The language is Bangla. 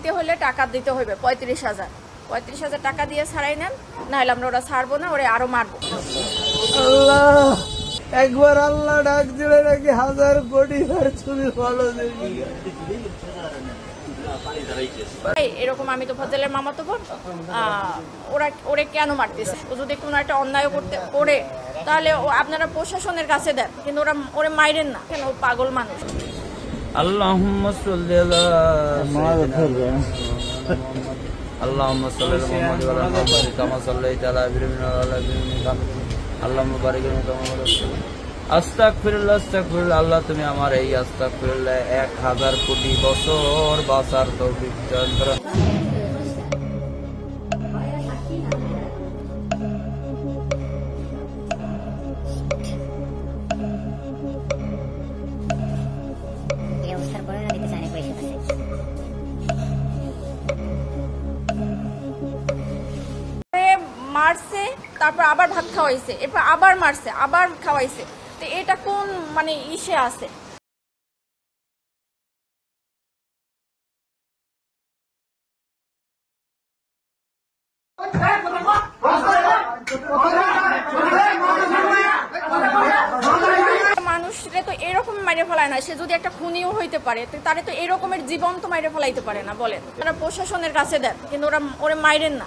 দিতে হলে টাকা দিতে হবে 35,000। 35,000 টাকা দিয়ে ছাড়াই নেন, না হলে আমরা ওরা ছাড়বো না, ওরা আরো মারবো। আল্লাহ, একবার আল্লাহ ডাক দিলে নাকি 1000 কোটি আর তুমি বলো এরকম আমি তো ফজলের মামাতো বোন, ওরা কেন মারতেছে? ও যদি কোনো একটা অন্যায় করে তাহলে আপনারা প্রশাসনের কাছে দেন, কিন্তু ওরা মাইরেন না কেন? ও পাগল মানুষ। আল্লাহুম্মা সাল্লি আলা আল্লাহুম্মা সাল্লি আলা মুহাম্মাদ ওয়া আলা মুহাম্মাদ কামা সাল্লাইতা আলা ইব্রাহিম ওয়া আলা ইব্রাহিম আল্লাহুম্মা বারিক আলা মুহাম্মাদ। আস্তাগফিরুল্লাহ আস্তাগফিরুল্লাহ। আল্লাহ তুমি আমার এই আস্তাগফিরুল্লাহ 1000 কোটি বছর বাঁচার তৌফিক দান করো। মারছে, তারপর আবার ভাত খাওয়াইছে, এরপর আবার মারছে, আবার খাওয়াইছে। তো এটা কোন মানে ইসে আছে? মানুষরে তো এরকম মাইরে ফেলায় না। সে যদি একটা খুনিও হইতে পারে, তারে তো এরকমের জীবন তো মাইরে ফেলাইতে পারে না। বলেন, তারা প্রশাসনের কাছে দেন, কিন্তু ওরা মাইরেন না।